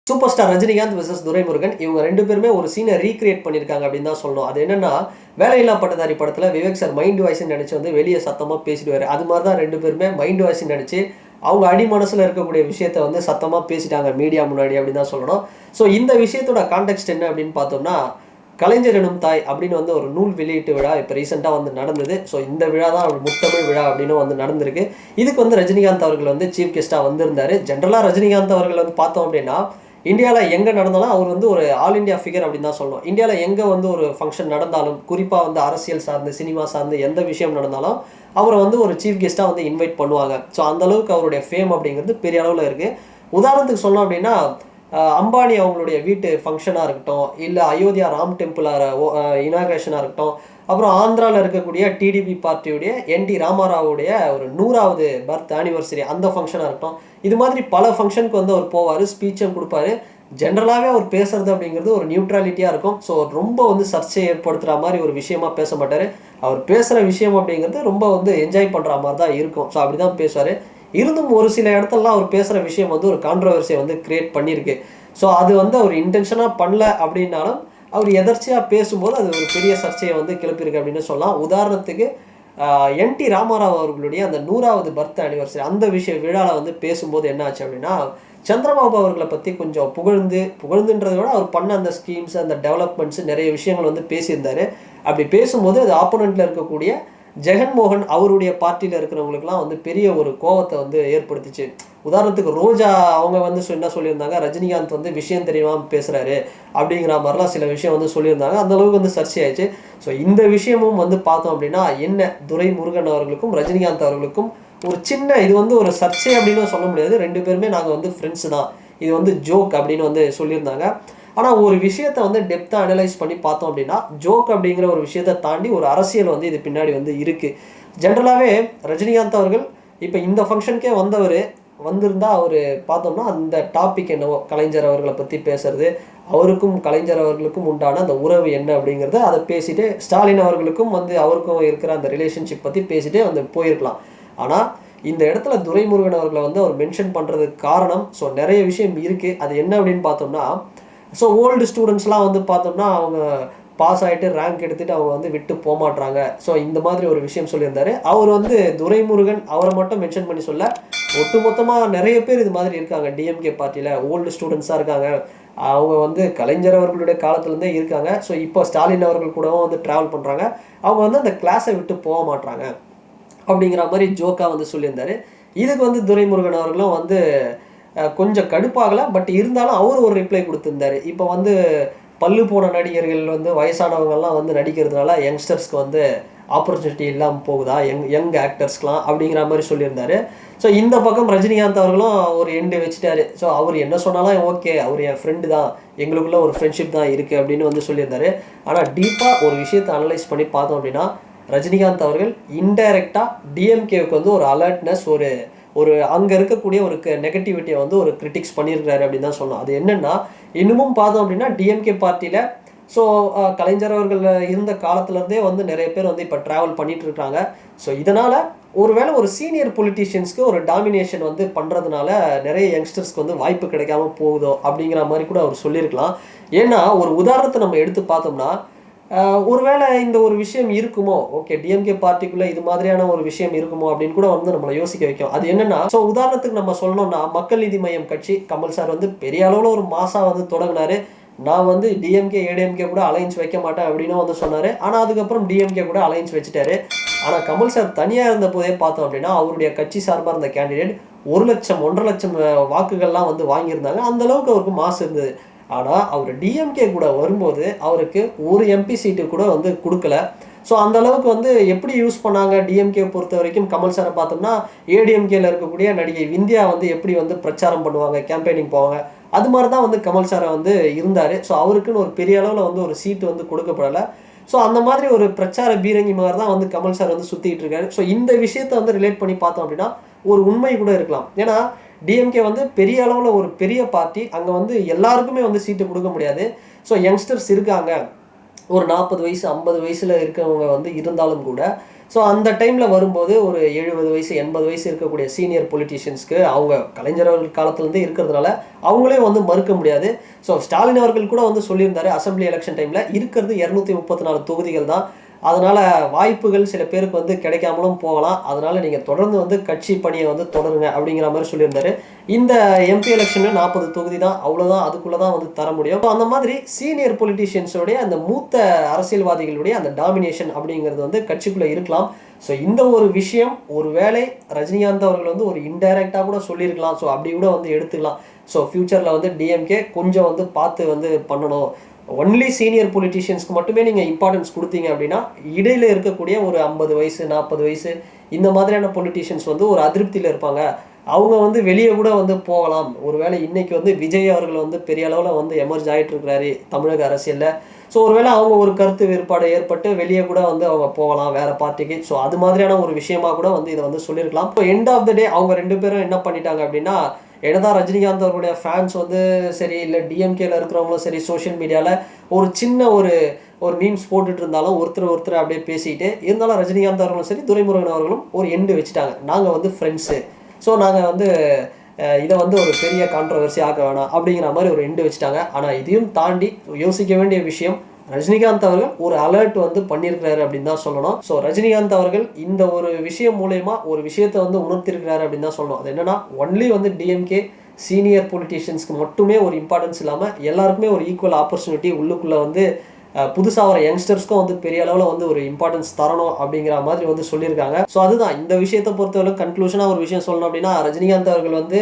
Super star Rajinikanth versus Duraimurugan இவங்க 2 பேருமே ஒரு சீனை ரீக்ரியேட் பண்ணியிருக்காங்க அப்படின்னு தான் சொல்லணும். அது என்னன்னா, வேலையில்லா பட்டதாரி படத்துல விவேக் சார் மைண்ட் வாய்ஸ்ன்னு நினைச்சு வந்து வெளியே சத்தமா பேசிடுவாரு. அது மாதிரி தான் 2 பேருமே மைண்ட் வாய்ஸ்ன்னு நினைச்சு அவங்க அடி மனசுல இருக்கக்கூடிய விஷயத்த வந்து சத்தமா பேசிட்டாங்க மீடியா முன்னாடி அப்படின்னு தான் சொல்லணும். ஸோ இந்த விஷயத்தோட கான்டெக்ட் என்ன அப்படின்னு பார்த்தோம்னா, கலைஞர் எனும் தாய் அப்படின்னு வந்து ஒரு நூல் வெளியீட்டு விழா இப்போ ரீசெண்டாக வந்து நடந்தது. ஸோ இந்த விழா தான் முத்தமிழ் விழா அப்படின்னு வந்து நடந்திருக்கு. இதுக்கு வந்து ரஜினிகாந்த் அவர்கள் வந்து சீஃப் கெஸ்ட்டாக வந்திருந்தாரு. ஜென்ரலாக ரஜினிகாந்த் அவர்கள் வந்து பார்த்தோம் அப்படின்னா, இந்தியாவில் எங்கே நடந்தாலும் அவர் வந்து ஒரு ஆல் இண்டியா ஃபிகர் அப்படின்னு தான் சொல்லணும். இந்தியாவில் எங்கே வந்து ஒரு ஃபங்க்ஷன் நடந்தாலும், குறிப்பாக வந்து அரசியல் சார்ந்து, சினிமா சார்ந்து எந்த விஷயம் நடந்தாலும் அவரை வந்து ஒரு சீஃப் கெஸ்ட்டாக வந்து இன்வைட் பண்ணுவாங்க. ஸோ அந்தளவுக்கு அவருடைய ஃபேம் அப்படிங்கிறது பெரிய அளவில் இருக்குது. உதாரணத்துக்கு சொன்னோம் அப்படின்னா, அம்பானி அவங்களுடைய வீட்டு ஃபங்க்ஷனாக இருக்கட்டும், இல்லை அயோத்தியா ராம் டெம்பிள் இனாக்ரேஷனாக இருக்கட்டும், அப்புறம் ஆந்திராவில் இருக்கக்கூடிய டிடிபி பார்ட்டியுடைய என்டி ராமாராவுடைய ஒரு 100வது பர்த் ஆனிவர்சரி அந்த ஃபங்க்ஷனாக இருக்கட்டும், இது மாதிரி பல ஃபங்க்ஷனுக்கு வந்து அவர் போவார், ஸ்பீச்சும் கொடுப்பாரு. ஜென்ரலாகவே அவர் பேசுறது அப்படிங்கிறது ஒரு நியூட்ரலிட்டியாக இருக்கும். ஸோ ரொம்ப வந்து சர்ச்சை ஏற்படுத்துகிற மாதிரி ஒரு விஷயமா பேச மாட்டார். அவர் பேசுகிற விஷயம் அப்படிங்கிறது ரொம்ப வந்து என்ஜாய் பண்ணுற மாதிரி தான் இருக்கும். ஸோ அப்படி தான் பேசுவார். இருந்தும் ஒரு சில இடத்துலலாம் அவர் பேசுகிற விஷயம் வந்து ஒரு கான்ட்ரவர்சியை வந்து கிரியேட் பண்ணியிருக்கு. ஸோ அது வந்து அவர் இன்டென்ஷனாக பண்ணல அப்படின்னாலும், அவர் எதர்ச்சியாக பேசும்போது அது ஒரு பெரிய சர்ச்சையை வந்து கிளப்பியிருக்கு அப்படின்னு சொல்லலாம். உதாரணத்துக்கு என்டி ராமாராவ் அவர்களுடைய அந்த 100வது பர்த் ஆனிவர்சரி அந்த விழாவில் வந்து பேசும்போது என்ன ஆச்சு அப்படின்னா, சந்திரபாபு அவர்களை பற்றி கொஞ்சம் புகழ்ந்துன்றதை விட அவர் பண்ண அந்த ஸ்கீம்ஸ், அந்த டெவலப்மெண்ட்ஸ் நிறைய விஷயங்கள் வந்து பேசியிருந்தார். அப்படி பேசும்போது அது ஆப்போனண்ட்டில் இருக்கக்கூடிய ஜெகன்மோகன் அவருடைய பார்ட்டியில் இருக்கிறவங்களுக்குலாம் வந்து பெரிய ஒரு கோவத்தை வந்து ஏற்படுத்திச்சு. உதாரணத்துக்கு ரோஜா அவங்க வந்து என்ன சொல்லியிருந்தாங்க, ரஜினிகாந்த் வந்து விஷயம் தெரியாமல் பேசுகிறாரு அப்படிங்கிற மாதிரிலாம் சில விஷயம் வந்து சொல்லியிருந்தாங்க. அந்தளவுக்கு வந்து சர்ச்சையாயிடுச்சு. ஸோ இந்த விஷயமும் வந்து பார்த்தோம் அப்படின்னா, என்ன துரைமுருகன் அவர்களுக்கும் ரஜினிகாந்த் அவர்களுக்கும் ஒரு சின்ன இது வந்து ஒரு சர்ச்சை அப்படின்னு சொல்ல முடியாது. 2 பேருமே நாங்கள் வந்து ஃப்ரெண்ட்ஸ் தான், இது வந்து ஜோக் அப்படின்னு வந்து சொல்லியிருந்தாங்க. ஆனால் ஒரு விஷயத்தை வந்து டெப்த்தாக அனலைஸ் பண்ணி பார்த்தோம் அப்படின்னா, ஜோக் அப்படிங்கிற ஒரு விஷயத்தை தாண்டி ஒரு அரசியல் வந்து இது பின்னாடி வந்து இருக்குது. ஜென்ரலாகவே ரஜினிகாந்த் அவர்கள் இப்போ இந்த ஃபங்க்ஷனுக்கே வந்திருந்தால் அவர் பார்த்தோம்னா அந்த டாபிக் என்னவோ கலைஞர் அவர்களை பற்றி பேசுறது, அவருக்கும் கலைஞர் அவர்களுக்கும் உண்டான அந்த உறவு என்ன அப்படிங்கிறத அதை பேசிட்டு, ஸ்டாலின் அவர்களுக்கும் வந்து அவருக்கும் இருக்கிற அந்த ரிலேஷன்ஷிப் பற்றி பேசிட்டு வந்து போயிருக்கலாம். ஆனால் இந்த இடத்துல துரைமுருகன் அவர்களை வந்து அவர் மென்ஷன் பண்ணுறதுக்கு காரணம், ஸோ நிறைய விஷயம் இருக்குது. அது என்ன அப்படின்னு பார்த்தோம்னா, ஸோ ஓல்டு ஸ்டூடெண்ட்ஸ்லாம் வந்து பார்த்தோம்னா அவங்க பாஸ் ஆகிட்டு ரேங்க் எடுத்துகிட்டு அவங்க வந்து விட்டு போகமாட்றாங்க. ஸோ இந்த மாதிரி ஒரு விஷயம் சொல்லியிருந்தாரு. அவர் வந்து துரைமுருகன் அவரை மட்டும் மென்ஷன் பண்ணி சொல்ல, ஒட்டுமொத்தமாக நிறைய பேர் இது மாதிரி இருக்காங்க. டிஎம்கே பார்ட்டியில் ஓல்டு ஸ்டூடெண்ட்ஸாக இருக்காங்க. அவங்க வந்து கலைஞர் அவர்களுடைய காலத்துலேருந்தே இருக்காங்க. ஸோ இப்போ ஸ்டாலின் அவர்கள் கூடவும் வந்து ட்ராவல் பண்ணுறாங்க. அவங்க வந்து அந்த கிளாஸை விட்டு போக மாட்றாங்க அப்படிங்கிற மாதிரி ஜோக்காக வந்து சொல்லியிருந்தாரு. இதுக்கு வந்து துரைமுருகன் அவர்களும் வந்து கொஞ்சம் கடுப்பாகலை. பட் இருந்தாலும் அவர் ஒரு ரிப்ளை கொடுத்துருந்தாரு. இப்போ வந்து பல்லு போன நடிகர்கள் வந்து வயசானவங்கள்லாம் வந்து நடிக்கிறதுனால யங்ஸ்டர்ஸ்க்கு வந்து ஆப்பர்ச்சுனிட்டி இல்லாமல் போகுதா யங் ஆக்டர்ஸ்க்கெலாம் அப்படிங்கிற மாதிரி சொல்லியிருந்தாரு. ஸோ இந்த பக்கம் ரஜினிகாந்த் அவர்களும் ஒரு எண்டு வச்சுட்டாரு. ஸோ அவர் என்ன சொன்னாலும் ஓகே, அவர் என் ஃப்ரெண்டு தான், எங்களுக்குள்ள ஒரு ஃப்ரெண்ட்ஷிப் தான் இருக்குது அப்படின்னு வந்து சொல்லியிருந்தாரு. ஆனால் டீப்பாக ஒரு விஷயத்தை அனலைஸ் பண்ணி பார்த்தோம் அப்படின்னா, ரஜினிகாந்த் அவர்கள் இன்டைரக்டாக டிஎம்கேவுக்கு வந்து ஒரு அலர்ட்னஸ், ஒரு அங்கே இருக்கக்கூடிய ஒரு நெகட்டிவிட்டியை வந்து ஒரு கிரிட்டிக்ஸ் பண்ணியிருக்கிறாரு அப்படின்னு தான் சொல்லணும். அது என்னென்னா, இன்னமும் பார்த்தோம் அப்படின்னா டிஎம்கே பார்ட்டியில் ஸோ கலைஞர் அவர்கள் இருந்த காலத்துலேருந்தே வந்து நிறைய பேர் வந்து இப்போ ட்ராவல் பண்ணிட்டு இருக்காங்க. ஸோ இதனால் ஒருவேளை ஒரு சீனியர் பொலிட்டீஷியன்ஸ்க்கு ஒரு டாமினேஷன் வந்து பண்ணுறதுனால நிறைய யங்ஸ்டர்ஸ்க்கு வந்து வாய்ப்பு கிடைக்காம போகுதோ அப்படிங்கிற மாதிரி கூட அவர் சொல்லியிருக்கலாம். ஏன்னா ஒரு உதாரணத்தை நம்ம எடுத்து பார்த்தோம்னா, ஒருவேளை இந்த ஒரு விஷயம் இருக்குமோ, ஓகே டிஎம்கே பார்ட்டிக்குள்ளே இது மாதிரியான ஒரு விஷயம் இருக்குமோ அப்படின்னு கூட வந்து நம்மளை யோசிக்க வைக்கும். அது என்னன்னா, ஸோ உதாரணத்துக்கு நம்ம சொல்லணும்னா, மக்கள் நீதி மய்யம் கட்சி கமல் சார் வந்து பெரிய அளவில் ஒரு மாசா வந்து தொடங்கினாரு. நான் வந்து டிஎம்கே ஏடிஎம்கே கூட அலைன்ஸ் வைக்க மாட்டேன் அப்படின்னு வந்து சொன்னார். ஆனால் அதுக்கப்புறம் டிஎம்கே கூட அலைன்ஸ் வச்சுட்டாரு. ஆனால் கமல் சார் தனியாக இருந்த போதே பார்த்தோம் அப்படின்னா, அவருடைய கட்சி சார்பாக இருந்த கேண்டிடேட் 1 லட்சம் 1.5 லட்சம் வாக்குகள்லாம் வந்து வாங்கியிருந்தாங்க. அந்த அளவுக்கு அவருக்கு மாசு இருந்தது. ஆனால் அவர் டிஎம்கே கூட வரும்போது அவருக்கு ஒரு எம்பி சீட்டு கூட வந்து கொடுக்கல. ஸோ அந்த அளவுக்கு வந்து எப்படி யூஸ் பண்ணாங்க டிஎம்கே பொறுத்த வரைக்கும் கமல் சாரை பார்த்தோம்னா, ஏடிஎம்கேல இருக்கக்கூடிய நடிகை விந்தியா வந்து எப்படி வந்து பிரச்சாரம் பண்ணுவாங்க, கேம்பெயினிங் போவாங்க, அது மாதிரி தான் வந்து கமல் சாரை வந்து இருந்தார். ஸோ அவருக்குன்னு ஒரு பெரிய அளவில் வந்து ஒரு சீட்டு வந்து கொடுக்கப்படலை. ஸோ அந்த மாதிரி ஒரு பிரச்சார பீரங்கி மாதிரி தான் வந்து கமல் சார் வந்து சுற்றிட்டு இருக்காரு. ஸோ இந்த விஷயத்தை வந்து ரிலேட் பண்ணி பார்த்தோம் அப்படின்னா ஒரு உண்மை கூட இருக்கலாம். ஏன்னா டிஎம்கே வந்து பெரிய அளவில் ஒரு பெரிய பார்ட்டி, அங்கே வந்து எல்லாருக்குமே வந்து சீட்டு கொடுக்க முடியாது. ஸோ யங்ஸ்டர்ஸ் இருக்காங்க, ஒரு 40 வயசு 50 வயசில் இருக்கிறவங்க வந்து இருந்தாலும் கூட ஸோ அந்த டைமில் வரும்போது ஒரு 70 வயசு 80 வயசு இருக்கக்கூடிய சீனியர் பொலிட்டீஷியன்ஸ்க்கு அவங்க கலைஞர் அவர்கள் காலத்துலேருந்து இருக்கிறதுனால அவங்களே வந்து மறுக்க முடியாது. ஸோ ஸ்டாலின் அவர்கள் கூட வந்து சொல்லியிருந்தாரு அசம்பிளி எலெக்ஷன் டைமில் இருக்கிறது 234 தொகுதிகள் தான், அதனால் வாய்ப்புகள் சில பேருக்கு வந்து கிடைக்காமலும் போகலாம், அதனால் நீங்கள் தொடர்ந்து வந்து கட்சி பணியை வந்து தொடருங்க அப்படிங்கிற மாதிரி சொல்லியிருந்தாரு. இந்த எம்பி எலெக்ஷனில் 40 தொகுதி தான், அவ்வளோதான், அதுக்குள்ளே தான் வந்து தர முடியும். அந்த மாதிரி சீனியர் பொலிட்டீஷியன்ஸோடைய அந்த மூத்த அரசியல்வாதிகளுடைய அந்த டாமினேஷன் அப்படிங்கிறது வந்து கட்சிக்குள்ளே இருக்கலாம். ஸோ இந்த ஒரு விஷயம் ஒருவேளை ரஜினிகாந்த் அவர்கள் வந்து ஒரு இன்டைரக்டாக கூட சொல்லியிருக்கலாம். ஸோ அப்படி கூட வந்து எடுத்துக்கலாம். ஸோ ஃப்யூச்சரில் வந்து டிஎம்கே கொஞ்சம் வந்து பார்த்து வந்து பண்ணணும், ஒன்லி சீனியர் பொலிட்டீஷியன்ஸ்க்கு மட்டுமே நீங்கள் இம்பார்ட்டன்ஸ் கொடுத்தீங்க அப்படின்னா இடையில இருக்கக்கூடிய ஒரு 50 வயசு 40 வயசு இந்த மாதிரியான பொலிட்டீஷியன்ஸ் வந்து ஒரு அதிருப்தியில் இருப்பாங்க, அவங்க வந்து வெளியே கூட வந்து போகலாம். ஒருவேளை இன்னைக்கு வந்து விஜய் அவர்கள் வந்து பெரிய அளவில் வந்து எமர்ஜ் ஆகிட்டு இருக்கிறாரு தமிழக அரசியலில். ஸோ ஒருவேளை அவங்க ஒரு கருத்து வேறுபாடு ஏற்பட்டு வெளியே கூட வந்து அவங்க போகலாம் வேற பார்ட்டிக்கு. ஸோ அது மாதிரியான ஒரு விஷயமா கூட வந்து இதை வந்து சொல்லியிருக்கலாம். இப்போ எண்ட் ஆஃப் த டே அவங்க ரெண்டு பேரும் என்ன பண்ணிட்டாங்க அப்படின்னா, என்னதான் ரஜினிகாந்த் அவர்களுடைய ஃபேன்ஸ் வந்து சரி, இல்லை டிஎம்கேல இருக்கிறவங்களும் சரி, சோஷியல் மீடியாவில் ஒரு சின்ன ஒரு மீம்ஸ் போட்டுட்டு இருந்தாலும் ஒருத்தர் அப்படியே பேசிக்கிட்டு இருந்தாலும் ரஜினிகாந்த் அவர்களும் சரி, துரைமுருகன் அவர்களும் ஒரு எண்டு வச்சுட்டாங்க, நாங்கள் வந்து ஃப்ரெண்ட்ஸு, ஸோ நாங்கள் வந்து இதை வந்து ஒரு பெரிய கான்ட்ரவர்சி ஆக்க வேணாம் அப்படிங்கிற மாதிரி ஒரு எண்டு வச்சுட்டாங்க. ஆனால் இதையும் தாண்டி யோசிக்க வேண்டிய விஷயம், ரஜினிகாந்த் அவர்கள் ஒரு அலர்ட் வந்து பண்ணியிருக்கிறாரு அப்படின்னு தான் சொல்லணும். ஸோ ரஜினிகாந்த் அவர்கள் இந்த ஒரு விஷயம் மூலயமா ஒரு விஷயத்தை வந்து உணர்த்திருக்கிறாரு அப்படின்னு தான் சொல்லணும். அது என்னன்னா, ஒன்லி வந்து டிஎம்கே சீனியர் பொலிட்டீஷியன்ஸ்க்கு மட்டுமே ஒரு இம்பார்ட்டன்ஸ் இல்லாமல் எல்லாருக்குமே ஒரு ஈக்குவல் ஆப்பர்ச்சுனிட்டி உள்ளுக்குள்ளே வந்து புதுசாக வர யங்ஸ்டர்ஸ்க்கும் வந்து பெரிய அளவில் வந்து ஒரு இம்பார்ட்டன்ஸ் தரணும் அப்படிங்கிற மாதிரி வந்து சொல்லியிருக்காங்க. ஸோ அதுதான் இந்த விஷயத்தை பொறுத்தவரை கன்க்ளூஷனாக ஒரு விஷயம் சொல்லணும் அப்படின்னா, ரஜினிகாந்த் அவர்கள் வந்து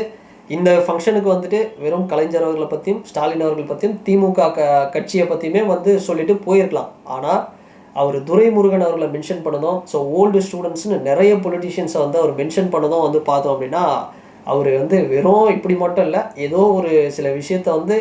இந்த ஃபங்க்ஷனுக்கு வந்துட்டு வெறும் கலைஞர் அவர்களை பற்றியும் ஸ்டாலின் அவர்கள் பற்றியும் திமுக கட்சியை பற்றியுமே வந்து சொல்லிட்டு போயிருக்கலாம். ஆனால் அவர் துரைமுருகன் அவர்களை மென்ஷன் பண்ணதும், ஸோ ஓல்டு ஸ்டூடெண்ட்ஸ்னு நிறைய பொலிட்டீஷியன்ஸை வந்து அவர் மென்ஷன் பண்ணதும் வந்து பார்த்தோம் அப்படின்னா, அவர் வந்து வெறும் இப்படி மட்டும் இல்லை, ஏதோ ஒரு சில விஷயத்த வந்து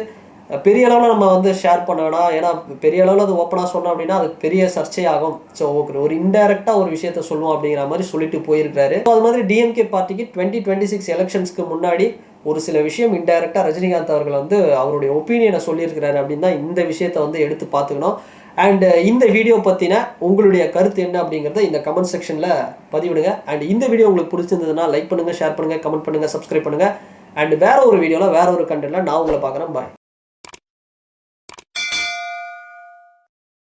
பெரிய அளவில் நம்ம வந்து ஷேர் பண்ண வேணாம், ஏன்னா பெரிய அளவில் அது ஓப்பனாக சொன்னோம் அப்படின்னா அது பெரிய சர்ச்சையாகும். ஸோ ஒரு இன்டைரக்டாக ஒரு விஷயத்த சொல்லுவோம் அப்படிங்கிற மாதிரி சொல்லிட்டு போயிருக்காரு. ஸோ அது மாதிரி டிஎம்கே பார்ட்டிக்கு 2026 எலெக்ஷன்ஸ்க்கு முன்னாடி ஒரு சில விஷயம் இன்டைரக்டாக ரஜினிகாந்த் அவர்கள் வந்து அவருடைய ஒப்பீனியனை சொல்லியிருக்கிறாரு அப்படின்னு தான் இந்த விஷயத்தை வந்து எடுத்து பார்த்துக்கணும். அண்ட் இந்த வீடியோ பற்றின உங்களுடைய கருத்து என்ன அப்படிங்கிறத இந்த கமெண்ட் செக்ஷனில் பதிவிடுங்க. அண்ட் இந்த வீடியோ உங்களுக்கு பிடிச்சிருந்ததுன்னா லைக் பண்ணுங்கள், ஷேர் பண்ணுங்கள், கமெண்ட் பண்ணுங்கள், சப்ஸ்கிரைப் பண்ணுங்கள். அண்ட் வேற ஒரு வீடியோவில் வேற ஒரு கண்டென்ட்டில் நான் உங்களை பார்க்குறேன். பாய்.